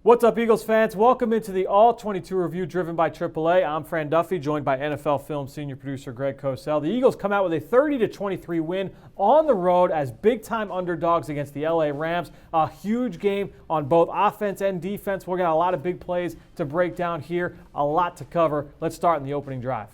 What's up, Eagles fans? Welcome into the All-22 review driven by AAA. I'm Fran Duffy, joined by NFL Film senior producer Greg Cosell. The Eagles come out with a 30-23 win on the road as big-time underdogs against the LA Rams. A huge game on both offense and defense. We're got a lot of big plays to break down here, a lot to cover. Let's start in the opening drive.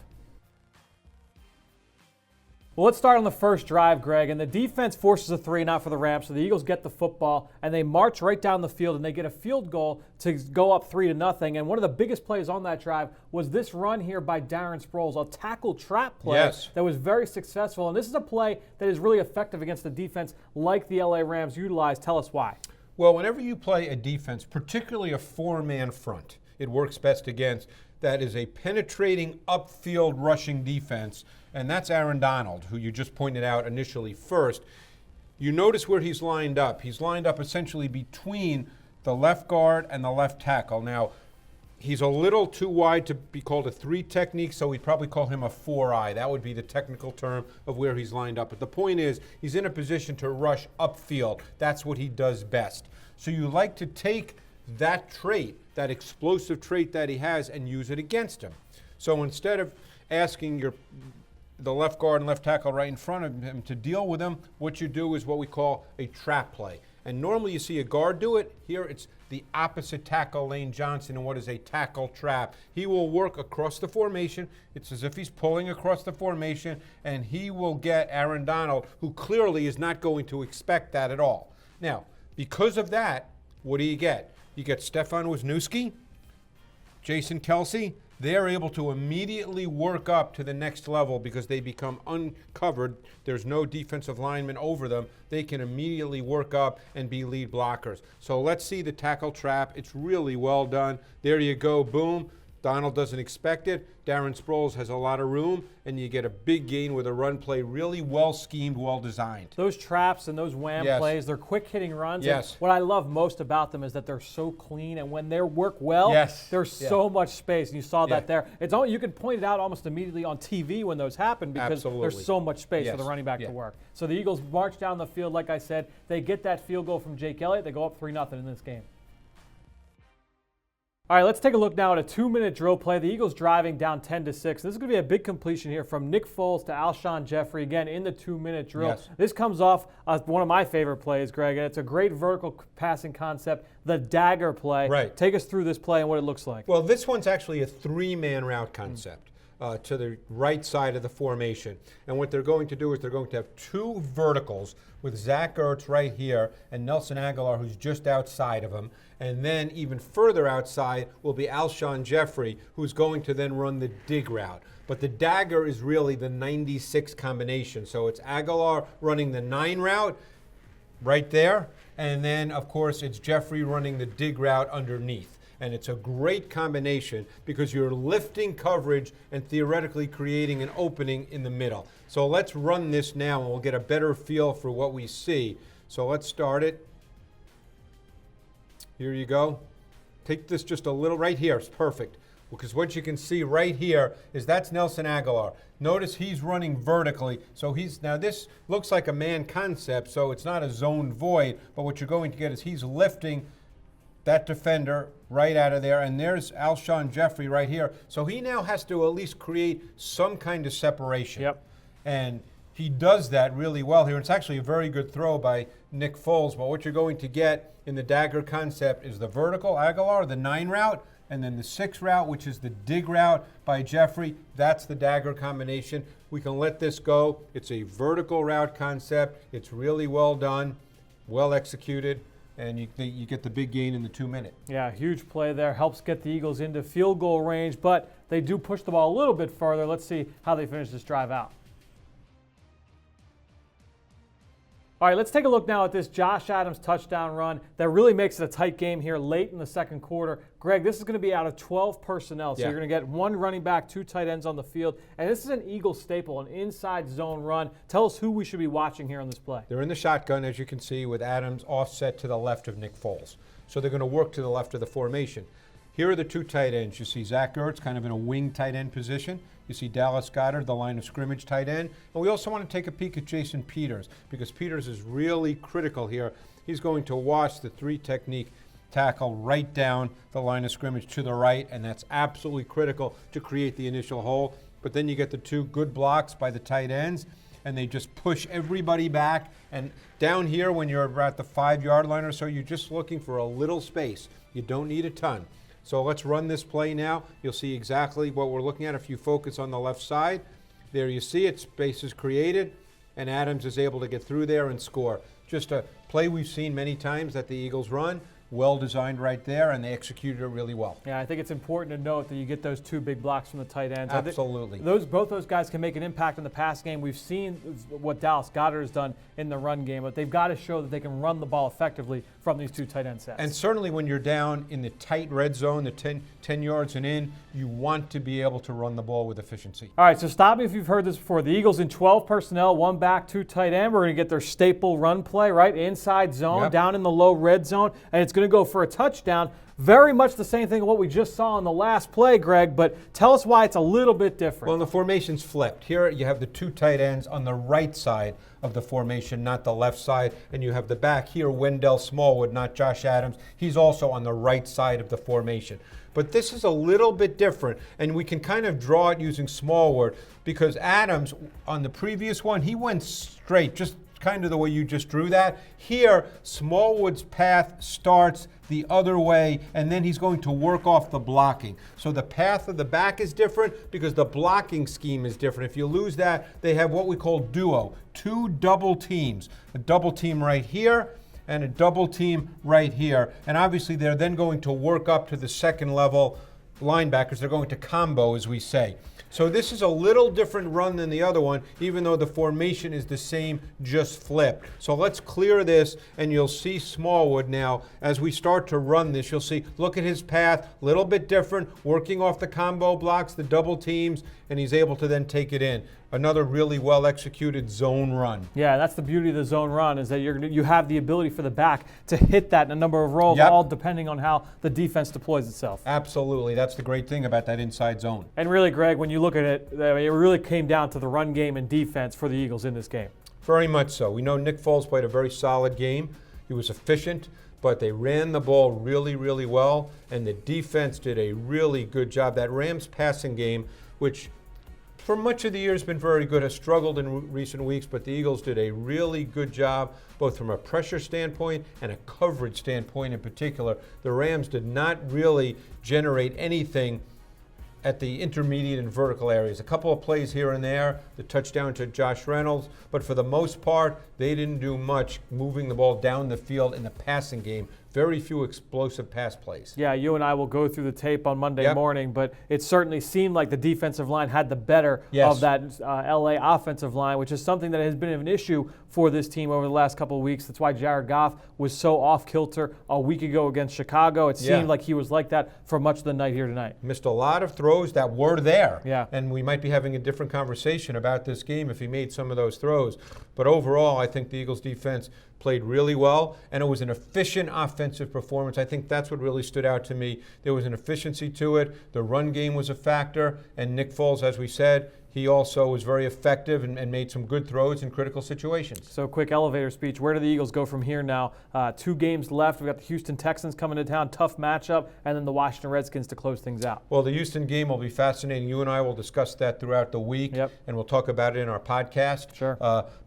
Well, let's start on the first drive, Greg, and the defense forces a 3-and-out for the Rams, so the Eagles get the football, and they march right down the field, and they get a field goal to go up 3-0, and one of the biggest plays on that drive was this run here by Darren Sproles, a tackle trap play that was very successful, and this is a play that is really effective against a defense like the LA Rams utilize. Tell us why. Well, whenever you play a defense, particularly a four-man front, it works best against that is a penetrating upfield rushing defense, and that's Aaron Donald, who you just pointed out initially first. You notice where he's lined up. He's lined up essentially between the left guard and the left tackle. Now, he's a little too wide to be called a 3 technique, so we'd probably call him a 4-eye. That would be the technical term of where he's lined up. But the point is, he's in a position to rush upfield. That's what he does best. So you like to take that trait, that explosive trait that he has, and use it against him. So instead of asking the left guard and left tackle right in front of him to deal with him, what you do is what we call a trap play. And normally you see a guard do it. Here it's the opposite tackle, Lane Johnson, and what is a tackle trap. He will work across the formation. It's as if he's pulling across the formation, and he will get Aaron Donald, who clearly is not going to expect that at all. Now, because of that, what do you get? You get Stefan Wisniewski, Jason Kelsey. They're able to immediately work up to the next level because they become uncovered. There's no defensive lineman over them. They can immediately work up and be lead blockers. So let's see the tackle trap. It's really well done. There you go, boom. Donald doesn't expect it. Darren Sproles has a lot of room, and you get a big gain with a run play, really well schemed, well designed. Those traps and those wham plays, they're quick hitting runs. Yes. And what I love most about them is that they're so clean, and when they work well, there's so much space. And you saw that there. It's all, you can point it out almost immediately on TV when those happen because there's so much space for the running back to work. So the Eagles march down the field, like I said. They get that field goal from Jake Elliott. They go up 3-0 in this game. All right, let's take a look now at a 2-minute drill play. The Eagles driving down 10-6. This is going to be a big completion here from Nick Foles to Alshon Jeffrey, again, in the 2-minute drill. This comes off one of my favorite plays, Greg, and it's a great vertical passing concept, the dagger play. Take us through this play and what it looks like. Well, this one's actually a 3-man route concept. To the right side of the formation. And what they're going to do is they're going to have 2 verticals with Zach Ertz right here and Nelson Aguilar, who's just outside of him. And then even further outside will be Alshon Jeffrey, who's going to then run the dig route. But the dagger is really the 96 combination. So it's Aguilar running the 9 route right there. And then, of course, it's Jeffrey running the dig route underneath. And it's a great combination because you're lifting coverage and theoretically creating an opening in the middle. So let's run this now and we'll get a better feel for what we see. So let's start it. Here you go. Take this just a little, right here, it's perfect. Because what you can see right here is that's Nelson Aguilar. Notice he's running vertically. So now this looks like a man concept, so it's not a zone void, but what you're going to get is he's lifting that defender right out of there, and there's Alshon Jeffrey right here. So he now has to at least create some kind of separation. And he does that really well here. It's actually a very good throw by Nick Foles, but what you're going to get in the dagger concept is the vertical Aguilar, the 9 route, and then the 6 route, which is the dig route by Jeffrey. That's the dagger combination. We can let this go. It's a vertical route concept. It's really well done, well executed. And you get the big gain in the 2-minute. Yeah, huge play there. Helps get the Eagles into field goal range, but they do push the ball a little bit further. Let's see how they finish this drive out. All right, let's take a look now at this Josh Adams touchdown run that really makes it a tight game here late in the second quarter. Greg, this is going to be out of 12 personnel, so you're going to get 1 running back, 2 tight ends on the field, and this is an Eagles staple, an inside zone run. Tell us who we should be watching here on this play. They're in the shotgun, as you can see, with Adams offset to the left of Nick Foles. So they're going to work to the left of the formation. Here are the 2 tight ends. You see Zach Ertz kind of in a wing tight end position. You see Dallas Goedert, the line of scrimmage tight end. And we also want to take a peek at Jason Peters because Peters is really critical here. He's going to watch the 3 technique tackle right down the line of scrimmage to the right, and that's absolutely critical to create the initial hole. But then you get the 2 good blocks by the tight ends, and they just push everybody back. And down here, when you're at the 5-yard line or so, you're just looking for a little space. You don't need a ton. So let's run this play now. You'll see exactly what we're looking at if you focus on the left side. There you see it, space is created, and Adams is able to get through there and score. Just a play we've seen many times that the Eagles run. Well designed right there, and they executed it really well. Yeah, I think it's important to note that you get those 2 big blocks from the tight ends. Absolutely. Both those guys can make an impact in the pass game. We've seen what Dallas Goedert has done in the run game, but they've got to show that they can run the ball effectively from these 2 tight end sets. And certainly when you're down in the tight red zone, the 10 yards and in, you want to be able to run the ball with efficiency. All right, so stop me if you've heard this before. The Eagles in 12 personnel, 1 back, 2 tight end. We're going to get their staple run play, right? Inside zone, down in the low red zone, and it's going to go for a touchdown. Very much the same thing of what we just saw in the last play, Greg, but tell us why it's a little bit different. Well, the formation's flipped. Here you have the 2 tight ends on the right side of the formation, not the left side, and you have the back here, Wendell Smallwood, not Josh Adams. He's also on the right side of the formation. But this is a little bit different, and we can kind of draw it using Smallwood because Adams, on the previous one, he went straight, just kind of the way you just drew that. Here, Smallwood's path starts the other way, and then he's going to work off the blocking. So the path of the back is different because the blocking scheme is different. If you lose that, they have what we call duo, 2 double teams. A double team right here and a double team right here. And obviously they're then going to work up to the second level linebackers. They're going to combo, as we say. So this is a little different run than the other one, even though the formation is the same, just flipped. So let's clear this, and you'll see Smallwood now. As we start to run this, you'll see, look at his path, a little bit different, working off the combo blocks, the double teams, and he's able to then take it in. Another really well-executed zone run. Yeah, that's the beauty of the zone run, is that you have the ability for the back to hit that in a number of roles, all depending on how the defense deploys itself. Absolutely. That's the great thing about that inside zone. And really, Greg, when you look at it, it really came down to the run game and defense for the Eagles in this game. Very much so. We know Nick Foles played a very solid game. He was efficient, but they ran the ball really, really well, and the defense did a really good job. That Rams passing game, which for much of the year has been very good, has struggled in recent weeks, but the Eagles did a really good job, both from a pressure standpoint and a coverage standpoint in particular. The Rams did not really generate anything at the intermediate and vertical areas. A couple of plays here and there, the touchdown to Josh Reynolds, but for the most part, they didn't do much moving the ball down the field in the passing game. Very few explosive pass plays. Yeah, you and I will go through the tape on Monday morning, but it certainly seemed like the defensive line had the better of that LA offensive line, which is something that has been an issue for this team over the last couple of weeks. That's why Jared Goff was so off kilter a week ago against Chicago. It seemed like he was like that for much of the night here tonight. Missed a lot of throws that were there. Yeah. And we might be having a different conversation about this game if he made some of those throws. But overall, I think the Eagles defense played really well, and it was an efficient offensive performance. I think that's what really stood out to me. There was an efficiency to it. The run game was a factor, and Nick Foles, as we said, he also was very effective and made some good throws in critical situations. So quick elevator speech. Where do the Eagles go from here now? 2 games left. We've got the Houston Texans coming to town, tough matchup, and then the Washington Redskins to close things out. Well, the Houston game will be fascinating. You and I will discuss that throughout the week, and we'll talk about it in our podcast. Sure.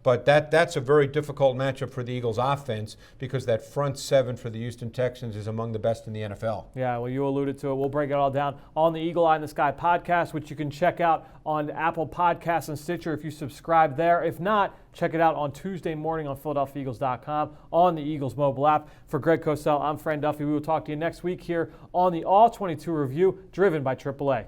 But that's a very difficult matchup for the Eagles offense because that front 7 for the Houston Texans is among the best in the NFL. Yeah, well, you alluded to it. We'll break it all down on the Eagle Eye in the Sky podcast, which you can check out on Apple Podcasts and Stitcher if you subscribe there. If not, check it out on Tuesday morning on PhiladelphiaEagles.com on the Eagles mobile app. For Greg Cosell, I'm Fran Duffy. We will talk to you next week here on the All-22 Review, driven by AAA.